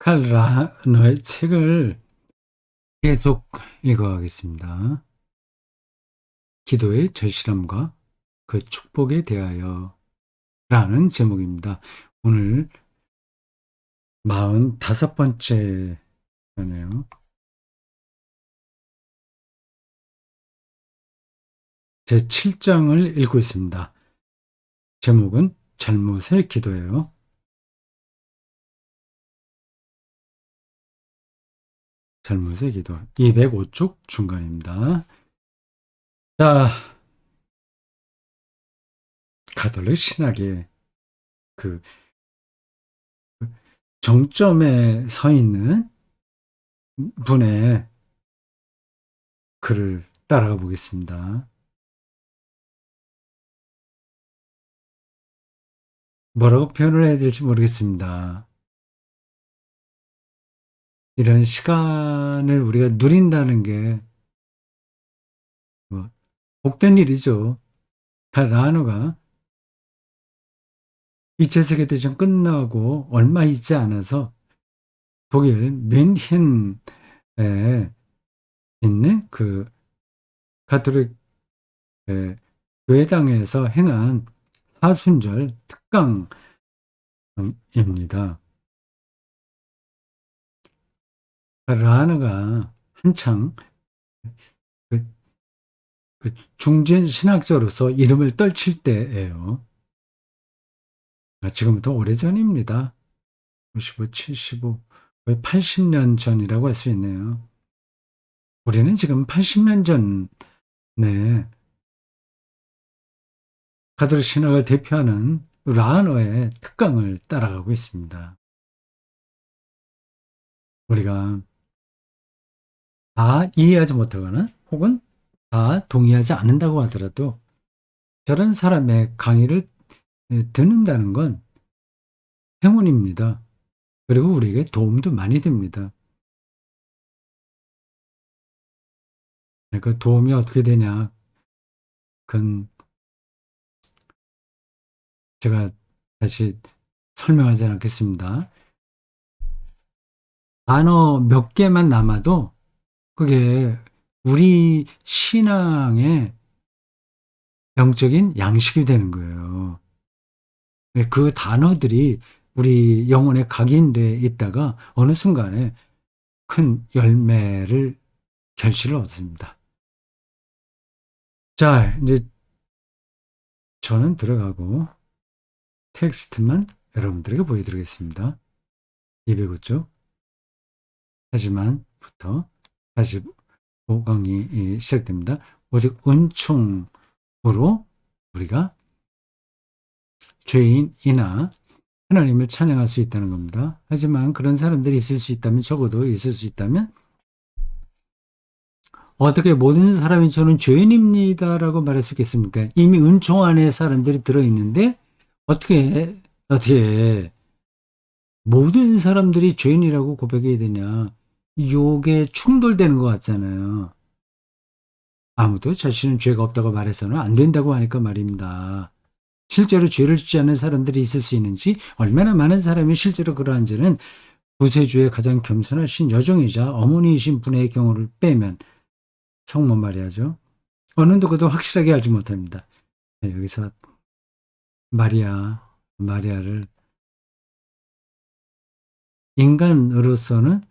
칼 라너의 책을 계속 읽어가겠습니다. 기도의 절실함과 그 축복에 대하여 라는 제목입니다. 오늘 45번째 잖아요. 제 7장을 읽고 있습니다. 제목은 잘못의 기도예요. 잘못의 기도. 205쪽 중간입니다. 자, 가톨릭 신학의 그 정점에 서 있는 분의 글을 따라가 보겠습니다. 뭐라고 표현을 해야 될지 모르겠습니다. 이런 시간을 우리가 누린다는 게 뭐 복된 일이죠. 라노가 2차 세계대전 끝나고 얼마 있지 않아서 독일 뮌헨에 있는 그 가톨릭 교회당에서 행한 사순절 특강입니다. 라노가 한창 그, 중진 신학자로서 이름을 떨칠 때예요. 지금부터 오래전입니다. 95, 75, 거의 80년 전이라고 할 수 있네요. 우리는 지금 80년 전에 가톨릭 신학을 대표하는 라너의 특강을 따라가고 있습니다. 우리가 다 이해하지 못하거나 혹은 다 동의하지 않는다고 하더라도 저런 사람의 강의를 듣는다는 건 행운입니다. 그리고 우리에게 도움도 많이 됩니다. 그 도움이 어떻게 되냐? 그건 제가 다시 설명하지 않겠습니다. 단어 몇 개만 남아도 그게 우리 신앙의 영적인 양식이 되는 거예요. 그 단어들이 우리 영혼에 각인되어 있다가 어느 순간에 큰 열매를 결실을 얻습니다. 자, 이제 저는 들어가고 텍스트만 여러분들에게 보여드리겠습니다. 205쪽. 하지만부터 45강이 시작됩니다. 오직 은총으로 우리가 죄인이나 하나님을 찬양할 수 있다는 겁니다. 하지만 그런 사람들이 있을 수 있다면, 적어도 있을 수 있다면, 어떻게 모든 사람이 저는 죄인입니다라고 말할 수 있겠습니까? 이미 은총 안에 사람들이 들어있는데 어떻게 모든 사람들이 죄인이라고 고백해야 되냐? 이게 충돌되는 것 같잖아요. 아무도 자신은 죄가 없다고 말해서는 안 된다고 하니까 말입니다. 실제로 죄를 짓지 않는 사람들이 있을 수 있는지, 얼마나 많은 사람이 실제로 그러한지는 구세주의 가장 겸손하신 여종이자 어머니이신 분의 경우를 빼면 성모 마리아죠. 어느 누구도 확실하게 알지 못합니다. 여기서 마리아를 인간으로서는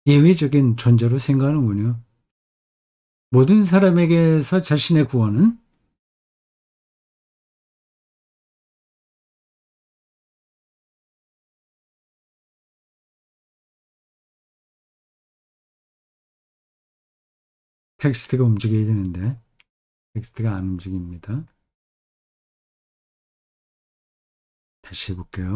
예외적인 존재로 생각하는군요. 모든 사람에게서 자신의 구원은 텍스트가 움직여야 되는데 텍스트가 안 움직입니다. 다시 해볼게요.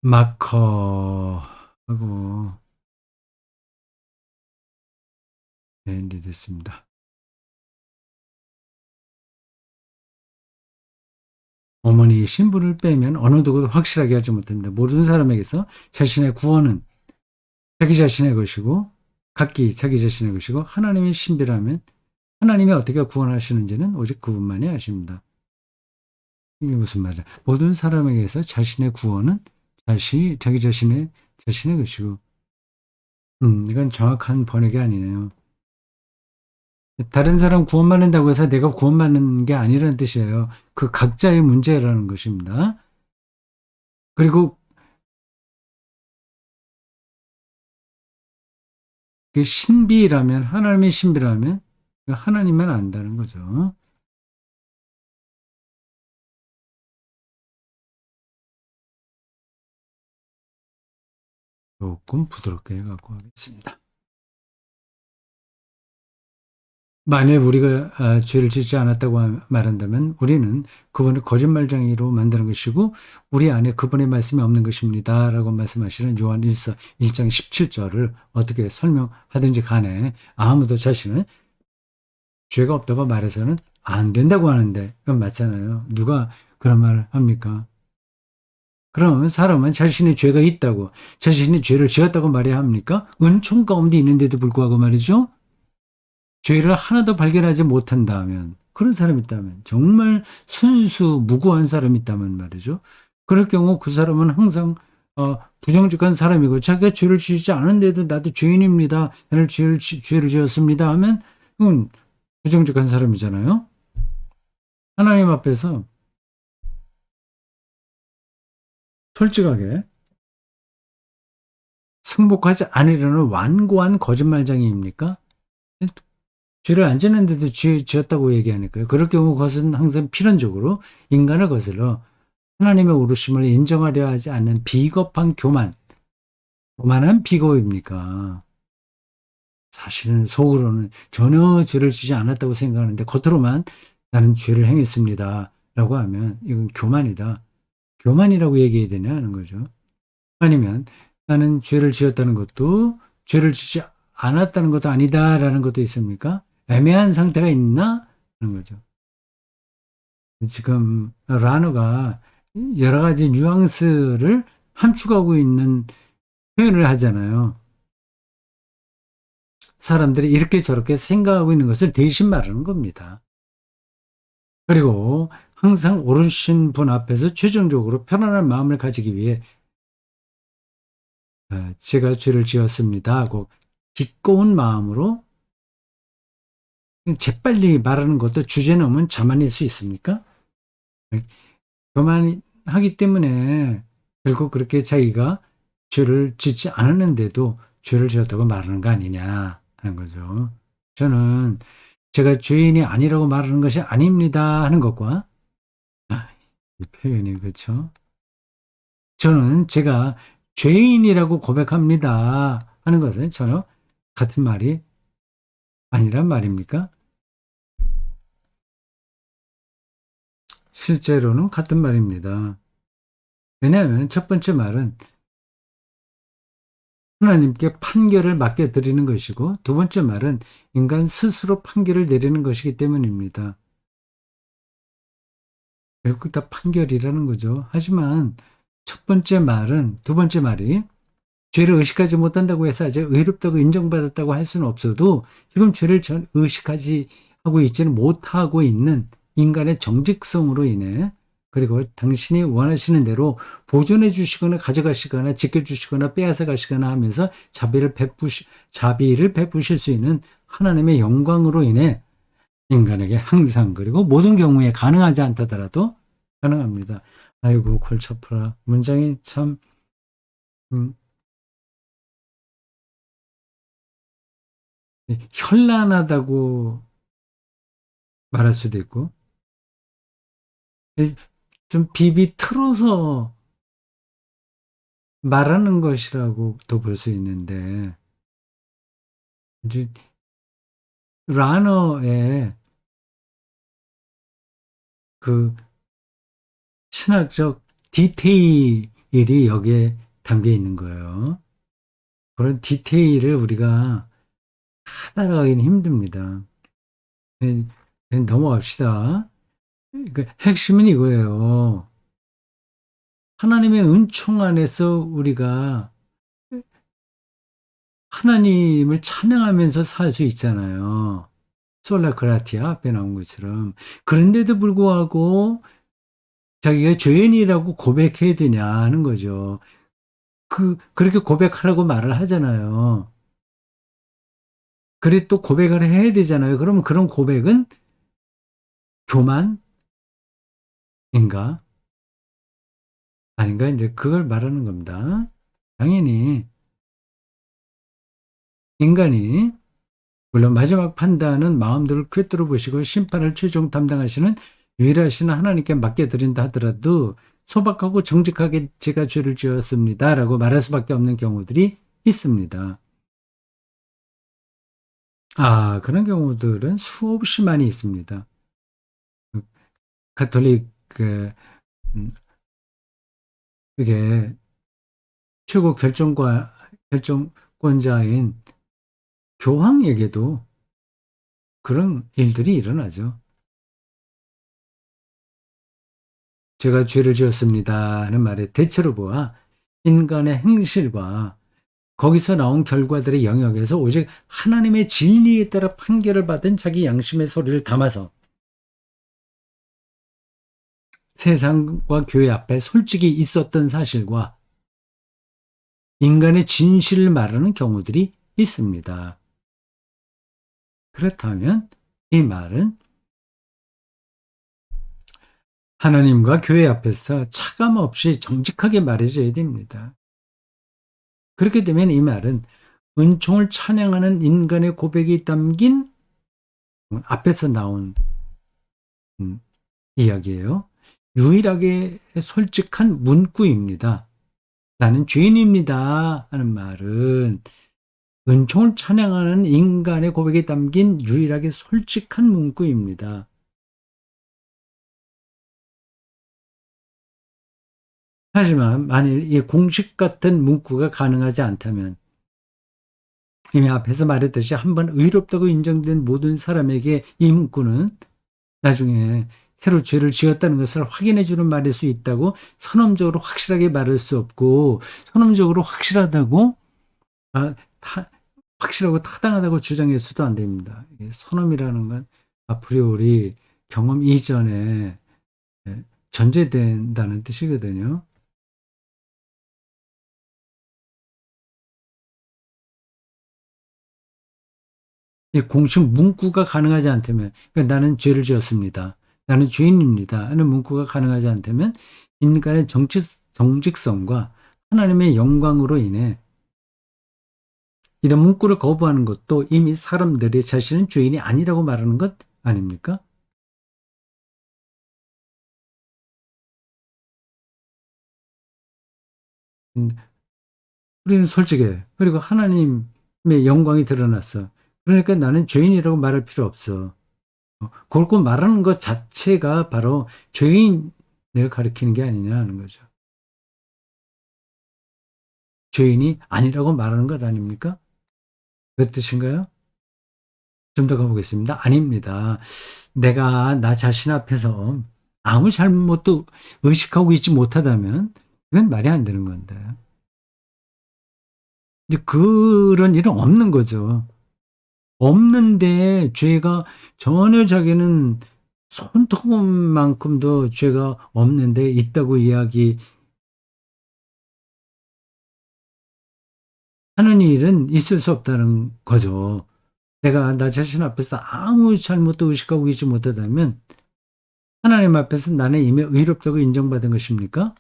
마커하고 이제 됐습니다. 어머니의 신분을 빼면 어느 누구도 확실하게 알지 못합니다. 모든 사람에게서 자신의 구원은 자기 자신의 것이고 각기 자기 자신의 것이고 하나님의 신비라면 하나님이 어떻게 구원하시는지는 오직 그분만이 아십니다. 이게 무슨 말이야? 모든 사람에게서 자신의 구원은 자기 자신의 것이고, 이건 정확한 번역이 아니네요. 다른 사람 구원받는다고 해서 내가 구원받는 게 아니라는 뜻이에요. 그 각자의 문제라는 것입니다. 그리고 그 신비라면, 하나님의 신비라면, 하나님만 안다는 거죠. 조금 부드럽게 갖고 가겠습니다. 만일 우리가 죄를 짓지 않았다고 말한다면 우리는 그분을 거짓말쟁이로 만드는 것이고 우리 안에 그분의 말씀이 없는 것입니다. 라고 말씀하시는 요한 1장 17절을 어떻게 설명하든지 간에 아무도 자신은 죄가 없다고 말해서는 안 된다고 하는데 그건 맞잖아요. 누가 그런 말을 합니까? 그럼 사람은 자신의 죄가 있다고 자신이 죄를 지었다고 말해야 합니까? 은총 가운데 있는데도 불구하고 말이죠. 죄를 하나도 발견하지 못한다면 그런 사람이 있다면 정말 순수 무고한 사람이 있다면 말이죠. 그럴 경우 그 사람은 항상 부정직한 사람이고 자기가 죄를 지지 않은데도 나도 죄인입니다. 나는 죄를 지었습니다 하면 그건 부정직한 사람이잖아요. 하나님 앞에서 솔직하게 승복하지 않으려는 완고한 거짓말쟁이입니까? 죄를 안 짓는데도 지었다고 얘기하니까요. 그럴 경우 그것은 항상 필연적으로 인간을 거슬러 하나님의 오르심을 인정하려 하지 않는 비겁한 교만한 비겁입니까? 사실은 속으로는 전혀 죄를 지지 않았다고 생각하는데 겉으로만 나는 죄를 행했습니다. 라고 하면 이건 교만이다. 교만이라고 얘기해야 되냐 하는 거죠. 아니면 나는 죄를 지었다는 것도 죄를 지지 않았다는 것도 아니다라는 것도 있습니까? 애매한 상태가 있나? 하는 거죠. 지금 라노가 여러 가지 뉘앙스를 함축하고 있는 표현을 하잖아요. 사람들이 이렇게 저렇게 생각하고 있는 것을 대신 말하는 겁니다. 그리고 항상 오르신 분 앞에서 최종적으로 편안한 마음을 가지기 위해 제가 죄를 지었습니다 하고 기꺼운 마음으로 재빨리 말하는 것도 주제 넘은 자만일 수 있습니까? 교만하기 때문에 결국 그렇게 자기가 죄를 짓지 않았는데도 죄를 지었다고 말하는 거 아니냐 하는 거죠. 저는 제가 죄인이 아니라고 말하는 것이 아닙니다 하는 것과 이 표현이 그렇죠. 저는 제가 죄인이라고 고백합니다 하는 것은 전혀 같은 말이 아니란 말입니까? 실제로는 같은 말입니다. 왜냐하면 첫 번째 말은 하나님께 판결을 맡겨드리는 것이고 두 번째 말은 인간 스스로 판결을 내리는 것이기 때문입니다. 결국 다 판결이라는 거죠. 하지만 첫 번째 말은 두 번째 말이 죄를 의식하지 못한다고 해서 아직 의롭다고 인정받았다고 할 수는 없어도 지금 죄를 의식하지 하고 있지는 못하고 있는 인간의 정직성으로 인해 그리고 당신이 원하시는 대로 보존해 주시거나 가져가시거나 지켜주시거나 빼앗아 가시거나 하면서 자비를 베푸실 수 있는 하나님의 영광으로 인해 인간에게 항상 그리고 모든 경우에 가능하지 않다더라도 가능합니다. 아이고 골쳐프라 문장이 참 음, 현란하다고 말할 수도 있고 좀 비비 틀어서 말하는 것이라고도 볼 수 있는데 이제 라너의 그 신학적 디테일이 여기에 담겨 있는 거예요. 그런 디테일을 우리가 따라가기는 힘듭니다. 넘어갑시다. 그 핵심은 이거예요. 하나님의 은총 안에서 우리가 하나님을 찬양하면서 살 수 있잖아요. 솔라크라티아 앞에 나온 것처럼. 그런데도 불구하고 자기가 죄인이라고 고백해야 되냐 하는 거죠. 그렇게 고백하라고 말을 하잖아요. 그래 또 고백을 해야 되잖아요. 그러면 그런 고백은 교만인가? 아닌가? 이제 그걸 말하는 겁니다. 당연히 인간이 물론 마지막 판단은 마음들을 꿰뚫어 보시고 심판을 최종 담당하시는 유일하신 하나님께 맡겨드린다 하더라도 소박하고 정직하게 제가 죄를 지었습니다라고 말할 수밖에 없는 경우들이 있습니다. 그런 경우들은 수없이 많이 있습니다. 가톨릭 음, 그게 최고 결정권자인 교황에게도 그런 일들이 일어나죠. 제가 죄를 지었습니다 하는 말에 대체로 보아 인간의 행실과 거기서 나온 결과들의 영역에서 오직 하나님의 진리에 따라 판결을 받은 자기 양심의 소리를 담아서 세상과 교회 앞에 솔직히 있었던 사실과 인간의 진실을 말하는 경우들이 있습니다. 그렇다면 이 말은 하나님과 교회 앞에서 차감 없이 정직하게 말해줘야 됩니다. 그렇게 되면 이 말은 은총을 찬양하는 인간의 고백이 담긴 앞에서 나온 음, 이야기예요. 유일하게 솔직한 문구입니다. 나는 죄인입니다 하는 말은 은총을 찬양하는 인간의 고백에 담긴 유일하게 솔직한 문구입니다. 하지만 만일 이 공식 같은 문구가 가능하지 않다면 이미 앞에서 말했듯이 한번 의롭다고 인정된 모든 사람에게 이 문구는 나중에 새로 죄를 지었다는 것을 확인해 주는 말일 수 있다고 선언적으로 확실하게 말할 수 없고 선언적으로 확실하다고 타, 확실하고 타당하다고 주장해서도 안 됩니다. 선언이라는 건 아프리오리 경험 이전에 전제된다는 뜻이거든요. 이 공식 문구가 가능하지 않다면, 그러니까 나는 죄를 지었습니다. 나는 죄인입니다. 하는 문구가 가능하지 않다면 인간의 정직성과 하나님의 영광으로 인해 이런 문구를 거부하는 것도 이미 사람들이 자신은 죄인이 아니라고 말하는 것 아닙니까? 음, 우리는 솔직해. 그리고 하나님의 영광이 드러났어. 그러니까 나는 죄인이라고 말할 필요 없어. 그렇게 말하는 것 자체가 바로 죄인을 가리키는 게 아니냐 하는 거죠. 죄인이 아니라고 말하는 것 아닙니까? 그 뜻인가요? 좀 더 가보겠습니다. 아닙니다. 내가 나 자신 앞에서 아무 잘못도 의식하고 있지 못하다면 그건 말이 안 되는 건데. 이제 그런 일은 없는 거죠. 없는데 죄가 전혀 자기는 손톱만큼도 죄가 없는데 있다고 이야기하는 일은 있을 수 없다는 거죠. 내가 나 자신 앞에서 아무 잘못도 의식하고 있지 못하다면 하나님 앞에서 나는 이미 의롭다고 인정받은 것입니까?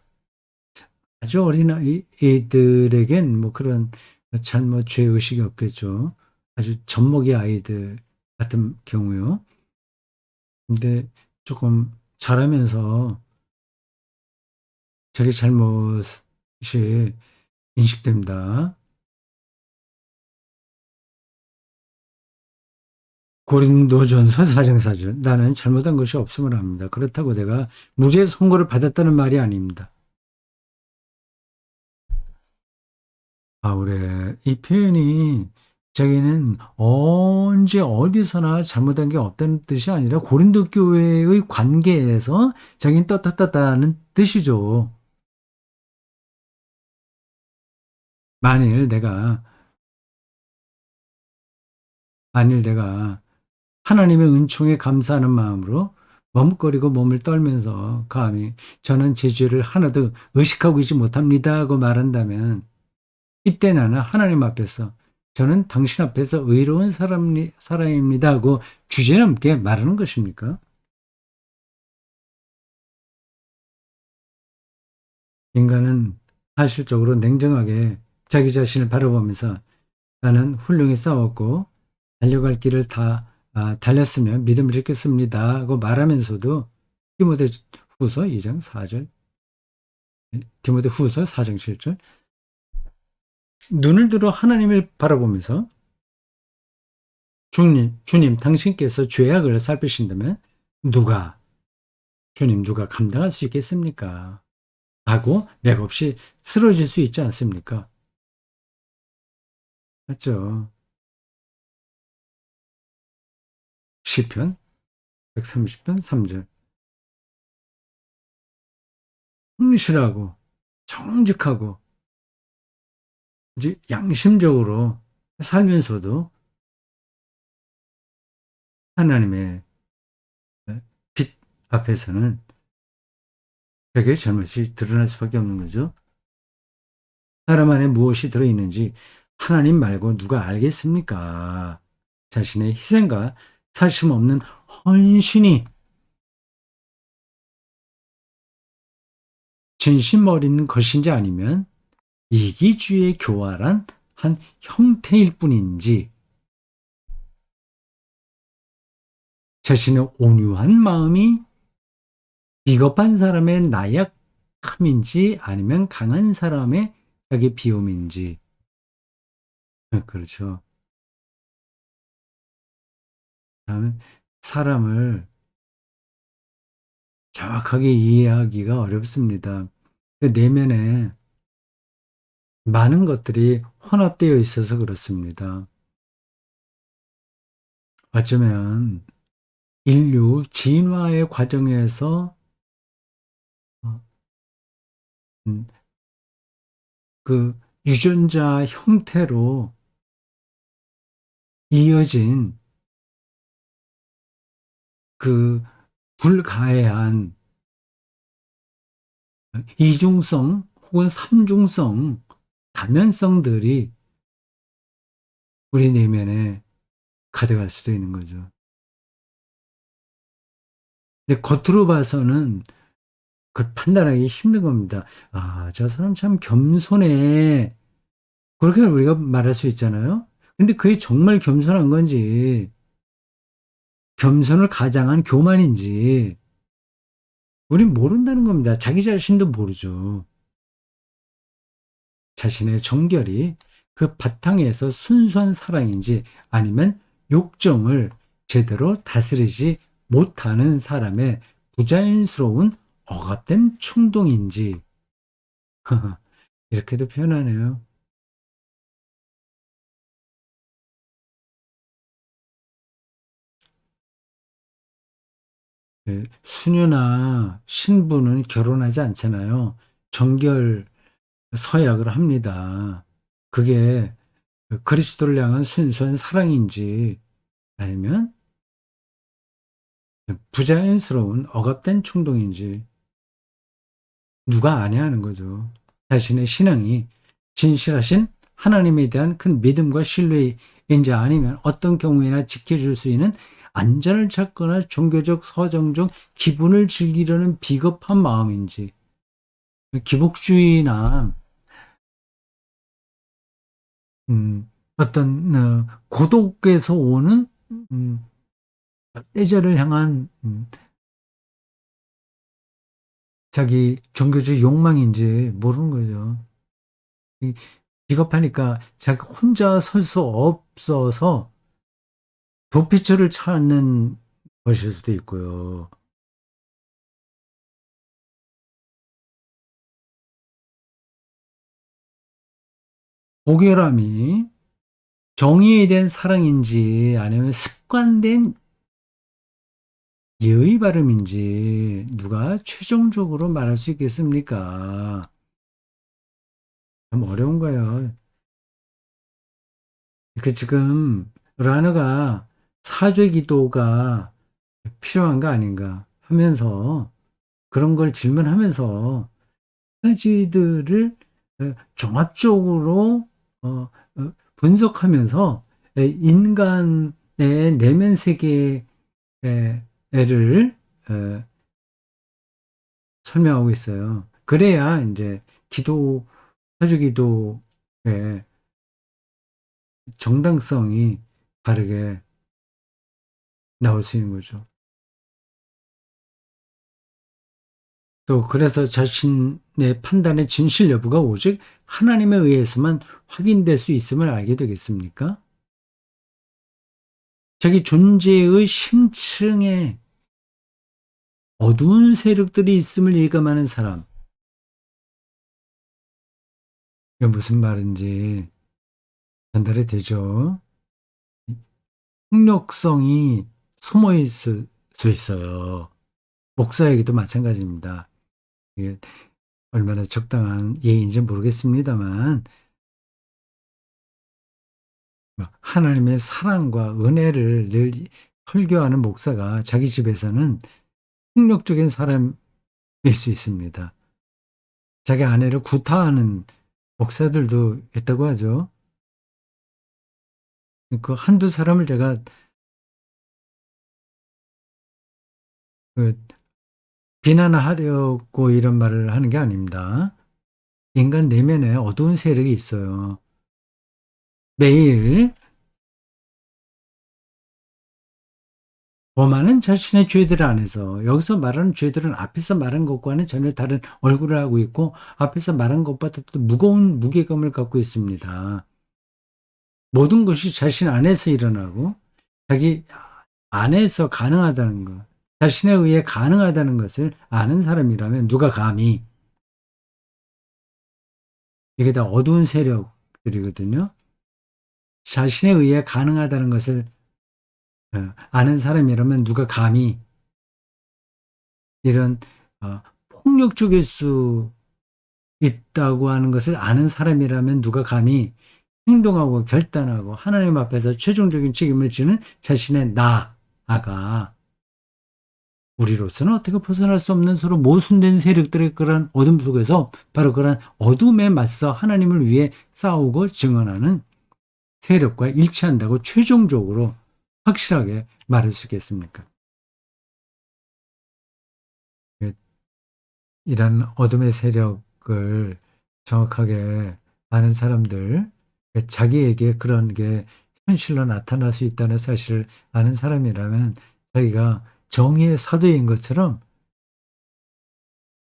아주 어린 아이들에겐 뭐 그런 잘못 죄의식이 없겠죠. 아주 젖먹이 아이들 같은 경우요. 근데 조금 자라면서 자기 잘못이 인식됩니다. 고린도전서 4장 4절. 나는 잘못한 것이 없음을 압니다. 그렇다고 내가 무죄의 선고를 받았다는 말이 아닙니다. 바울의 이 표현이 자기는 언제 어디서나 잘못한 게 없다는 뜻이 아니라 고린도 교회의 관계에서 자기는 떳떳하다는 뜻이죠. 만일 내가 만일 내가 하나님의 은총에 감사하는 마음으로 머뭇거리고 몸을 떨면서 감히 저는 제 죄를 하나도 의식하고 있지 못합니다 하고 말한다면 이때 나는 하나님 앞에서 저는 당신 앞에서 의로운 사람입니다 하고 주제넘게 말하는 것입니까? 인간은 사실적으로 냉정하게 자기 자신을 바라보면서 나는 훌륭히 싸웠고 달려갈 길을 다 달렸으며 믿음을 잃겠습니다 하고 말하면서도 디모데 후서 2장 4절, 디모데 후서 4장 7절 눈을 들어 하나님을 바라보면서 주님 당신께서 죄악을 살피신다면 누가 주님 누가 감당할 수 있겠습니까? 하고 맥없이 쓰러질 수 있지 않습니까? 맞죠? 시편 130편 3절 성실하고 정직하고 이제 양심적으로 살면서도 하나님의 빛 앞에서는 자기의 잘못이 드러날 수밖에 없는 거죠. 사람 안에 무엇이 들어있는지 하나님 말고 누가 알겠습니까? 자신의 희생과 사심 없는 헌신이 진심 어린 것인지 아니면 이기주의의 교활한 한 형태일 뿐인지 자신의 온유한 마음이 비겁한 사람의 나약함인지 아니면 강한 사람의 자기 비움인지 그렇죠. 다음에 사람을 정확하게 이해하기가 어렵습니다. 그 내면에 많은 것들이 혼합되어 있어서 그렇습니다. 어쩌면 인류 진화의 과정에서 어, 음, 그 유전자 형태로 이어진 그 불가해한 이중성 혹은 삼중성 다면성들이 우리 내면에 가득할 수도 있는 거죠. 근데 겉으로 봐서는 그걸 판단하기 힘든 겁니다. 아, 저 사람 참 겸손해. 그렇게 우리가 말할 수 있잖아요. 근데 그게 정말 겸손한 건지, 겸손을 가장한 교만인지, 우린 모른다는 겁니다. 자기 자신도 모르죠. 자신의 정결이 그 바탕에서 순수한 사랑인지 아니면 욕정을 제대로 다스리지 못하는 사람의 부자연스러운 억압된 충동인지, 이렇게도 표현하네요. 수녀나 신부는 결혼하지 않잖아요. 정결 서약을 합니다. 그게 그리스도를 향한 순수한 사랑인지 아니면 부자연스러운 억압된 충동인지 누가 아냐 하는 거죠. 자신의 신앙이 진실하신 하나님에 대한 큰 믿음과 신뢰인지 아니면 어떤 경우에나 지켜줄 수 있는 안전을 찾거나 종교적 서정적 기분을 즐기려는 비겁한 마음인지 기복주의나 어떤 고독에서 오는 때절을 향한 자기 종교적 욕망인지 모르는 거죠. 비겁하니까 자기 혼자 설 수 없어서 도피처를 찾는 것일 수도 있고요. 고결함이 정의에 대한 사랑인지 아니면 습관된 예의 바름인지 누가 최종적으로 말할 수 있겠습니까? 참 어려운 거예요. 그 지금 라너가 사죄 기도가 필요한 거 아닌가 하면서 그런 걸 질문하면서 가지들을 종합적으로 분석하면서 인간의 내면 세계를 설명하고 있어요. 그래야 이제 기도, 사주 기도의 정당성이 바르게 나올 수 있는 거죠. 또 그래서 자신의 판단의 진실 여부가 오직 하나님에 의해서만 확인될 수 있음을 알게 되겠습니까? 자기 존재의 심층에 어두운 세력들이 있음을 예감하는 사람. 이게 무슨 말인지 전달이 되죠. 폭력성이 숨어 있을 수 있어요. 목사에게도 마찬가지입니다. 이게 얼마나 적당한 예인지 모르겠습니다만, 하나님의 사랑과 은혜를 늘 설교하는 목사가 자기 집에서는 폭력적인 사람일 수 있습니다. 자기 아내를 구타하는 목사들도 있다고 하죠. 그 한두 사람을 제가 그 비난하려고 이런 말을 하는 게 아닙니다. 인간 내면에 어두운 세력이 있어요. 매일 범하는 자신의 죄들 안에서 여기서 말하는 죄들은 앞에서 말한 것과는 전혀 다른 얼굴을 하고 있고 앞에서 말한 것보다 또 무거운 무게감을 갖고 있습니다. 모든 것이 자신 안에서 일어나고 자기 안에서 가능하다는 것, 자신에 의해 가능하다는 것을 아는 사람이라면 누가 감히 이게 다 어두운 세력들이거든요. 자신에 의해 가능하다는 것을 아는 사람이라면 누가 감히 이런 폭력적일 수 있다고 하는 것을 아는 사람이라면 누가 감히 행동하고 결단하고 하나님 앞에서 최종적인 책임을 지는 자신의 나아가 우리로서는 어떻게 벗어날 수 없는 서로 모순된 세력들의 그런 어둠 속에서 바로 그런 어둠에 맞서 하나님을 위해 싸우고 증언하는 세력과 일치한다고 최종적으로 확실하게 말할 수 있겠습니까? 이런 어둠의 세력을 정확하게 아는 사람들, 자기에게 그런 게 현실로 나타날 수 있다는 사실을 아는 사람이라면 자기가 정의의 사도인 것처럼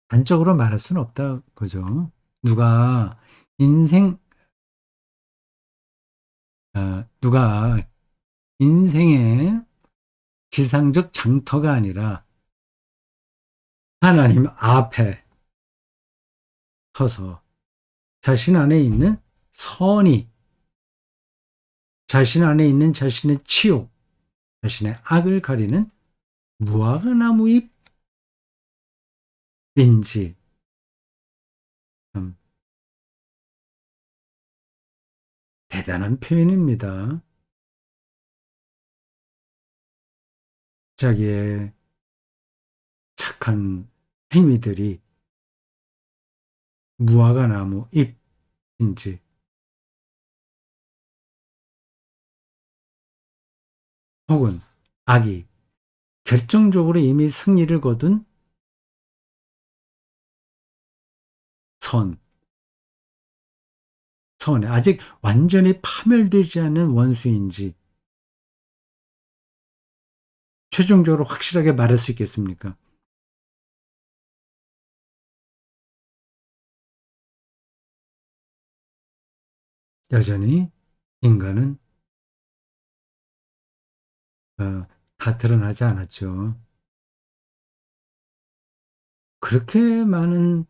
단적으로 말할 수는 없다, 그죠? 누가 인생, 누가 인생의 지상적 장터가 아니라 하나님 앞에 서서 자신 안에 있는 선이, 자신 안에 있는 자신의 치욕, 자신의 악을 가리는 무화과나무 잎인지 참 대단한 표현입니다. 자기의 착한 행위들이 무화과나무 잎인지 혹은 악이 결정적으로 이미 승리를 거둔 선, 선에 아직 완전히 파멸되지 않은 원수인지 최종적으로 확실하게 말할 수 있겠습니까? 여전히 인간은 다 드러나지 않았죠. 그렇게 많은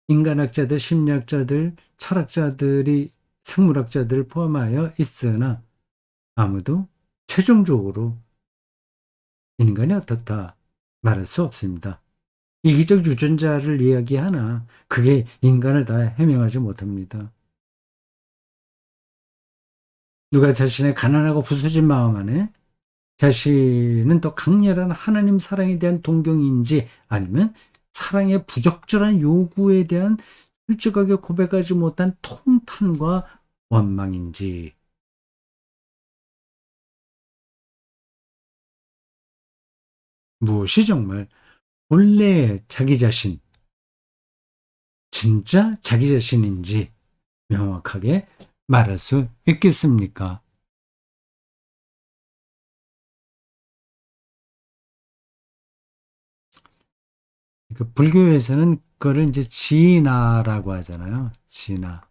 인간학자들, 심리학자들, 철학자들이 생물학자들을 포함하여 있으나 아무도 최종적으로 인간이 어떻다 말할 수 없습니다. 이기적 유전자를 이야기하나 그게 인간을 다 해명하지 못합니다. 누가 자신의 가난하고 부서진 마음 안에 자신은 더 강렬한 하나님 사랑에 대한 동경인지 아니면 사랑의 부적절한 요구에 대한 솔직하게 고백하지 못한 통탄과 원망인지 무엇이 정말 본래 자기 자신, 진짜 자기 자신인지 명확하게 말할 수 있겠습니까? 그 불교에서는 그거를 이제 진화라고 하잖아요. 진화.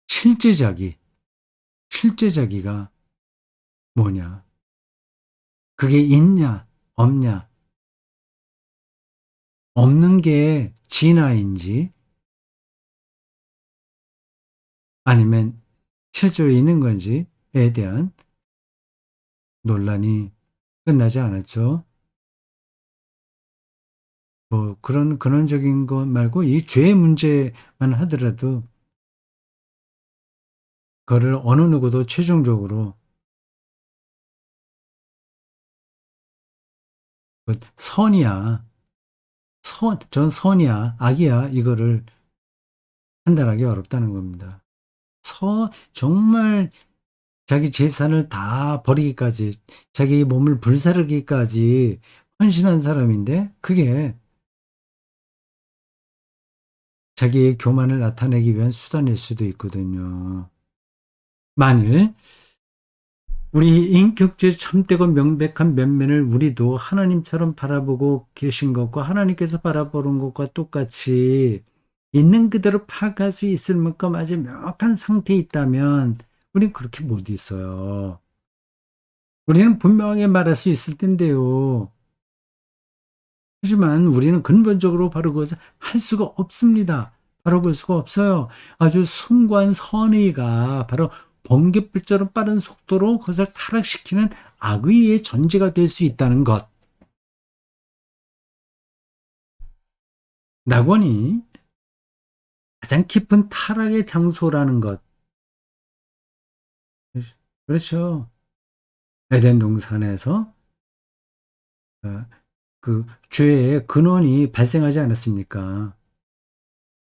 실제 자기, 실제 자기가 뭐냐? 그게 있냐, 없냐? 없는 게 진화인지 아니면 실제로 있는 건지에 대한 논란이 끝나지 않았죠. 뭐 그런 근원적인 것 말고 이 죄의 문제만 하더라도 그거를 어느 누구도 최종적으로 그 선이야, 전 선이야, 악이야 이거를 판단하기 어렵다는 겁니다. 정말 자기 재산을 다 버리기까지, 자기 몸을 불사르기까지 헌신한 사람인데, 그게 자기의 교만을 나타내기 위한 수단일 수도 있거든요. 만일 우리 인격체 참되고 명백한 면면을 우리도 하나님처럼 바라보고 계신 것과 하나님께서 바라보는 것과 똑같이 있는 그대로 파악할 수 있을 만큼 아주 명확한 상태에 있다면 우린 그렇게 못 있어요. 우리는 분명하게 말할 수 있을 텐데요. 하지만 우리는 근본적으로 바로 그것을 할 수가 없습니다. 바로 볼 수가 없어요. 아주 숭고한 선의가 바로 번개불처럼 빠른 속도로 그것을 타락시키는 악의의 전제가 될 수 있다는 것. 낙원이 가장 깊은 타락의 장소라는 것. 그렇죠. 에덴 동산에서 어, 그 죄의 근원이 발생하지 않았습니까?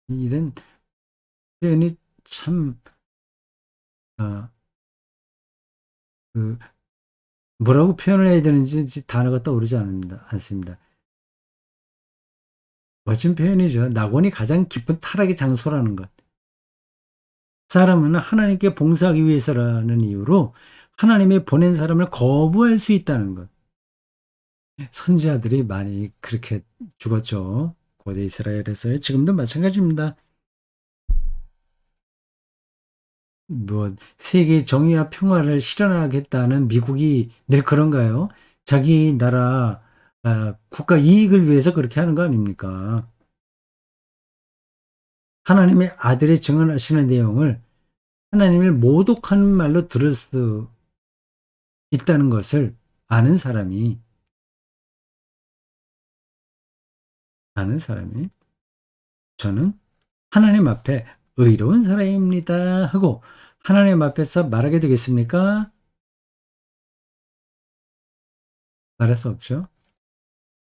이런 표현이 참 어, 그 뭐라고 표현을 해야 되는지 단어가 떠오르지 않습니다. 멋진 표현이죠. 낙원이 가장 깊은 타락의 장소라는 것. 사람은 하나님께 봉사하기 위해서라는 이유로 하나님이 보낸 사람을 거부할 수 있다는 것. 선지자들이 많이 그렇게 죽었죠. 고대 이스라엘에서요. 지금도 마찬가지입니다. 뭐 세계 정의와 평화를 실현하겠다는 미국이 늘 그런가요? 자기 나라 국가 이익을 위해서 그렇게 하는 거 아닙니까? 하나님의 아들이 증언하시는 내용을 하나님을 모독하는 말로 들을 수 있다는 것을 아는 사람이 아는 사람이 저는 하나님 앞에 의로운 사람입니다 하고 하나님 앞에서 말하게 되겠습니까? 말할 수 없죠.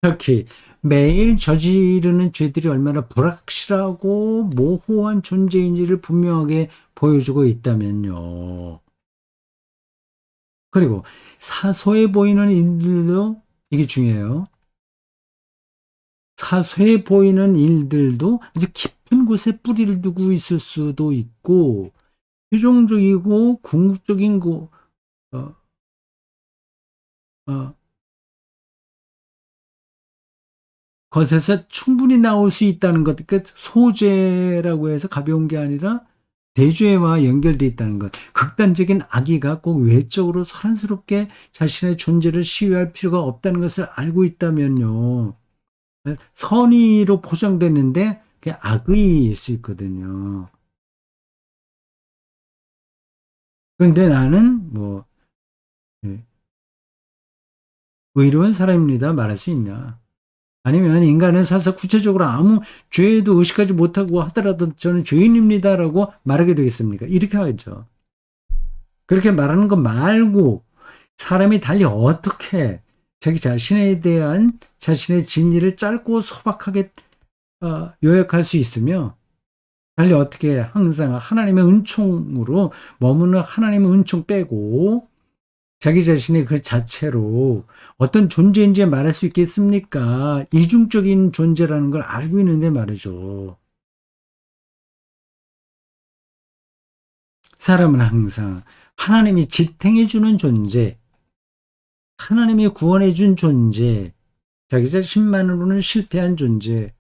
특히 매일 저지르는 죄들이 얼마나 불확실하고 모호한 존재인지를 분명하게 보여주고 있다면요. 그리고 사소해 보이는 일들도 이게 중요해요. 사소해 보이는 일들도 아주 깊은 곳에 뿌리를 두고 있을 수도 있고 최종적이고 궁극적인 어, 어, 것에서 충분히 나올 수 있다는 것. 그러니까 소재라고 해서 가벼운 게 아니라 대죄와 연결되어 있다는 것. 극단적인 악의가 꼭 외적으로 소란스럽게 자신의 존재를 시위할 필요가 없다는 것을 알고 있다면요. 선의로 포장됐는데 그게 악의일 수 있거든요. 그런데 나는 뭐 예, 의로운 사람입니다 말할 수 있냐. 아니면 인간은 사실 구체적으로 아무 죄에도 의식하지 못하고 하더라도 저는 죄인입니다라고 말하게 되겠습니까? 이렇게 하죠. 그렇게 말하는 거 말고 사람이 달리 어떻게 자기 자신에 대한 자신의 진리를 짧고 소박하게 요약할 수 있으며 달리 어떻게 항상 하나님의 은총으로 머무는 하나님의 은총 빼고 자기 자신의 그 자체로 어떤 존재인지 말할 수 있겠습니까? 이중적인 존재라는 걸 알고 있는데 말이죠. 사람은 항상 하나님이 지탱해주는 존재, 하나님이 구원해준 존재, 자기 자신만으로는 실패한 존재,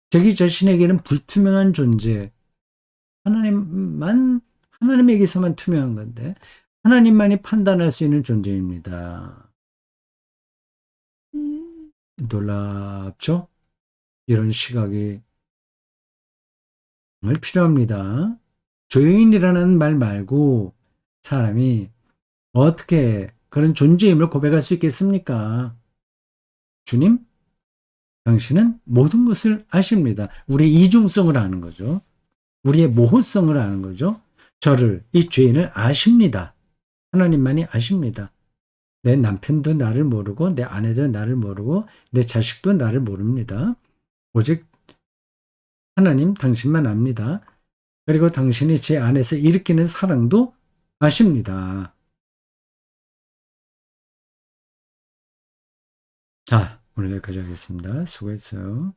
자기 자신에게는 불투명한 존재, 하나님에게서만 투명한 건데, 하나님만이 판단할 수 있는 존재입니다. 놀랍죠? 이런 시각이 정말 필요합니다. 죄인이라는 말 말고 사람이 어떻게 그런 존재임을 고백할 수 있겠습니까? 주님, 당신은 모든 것을 아십니다. 우리의 이중성을 아는 거죠. 우리의 모호성을 아는 거죠. 저를, 이 죄인을 아십니다. 하나님만이 아십니다. 내 남편도 나를 모르고, 내 아내도 나를 모르고, 내 자식도 나를 모릅니다. 오직 하나님, 당신만 압니다. 그리고 당신이 제 안에서 일으키는 사랑도 아십니다. 자, 오늘 여기까지 하겠습니다. 수고했어요.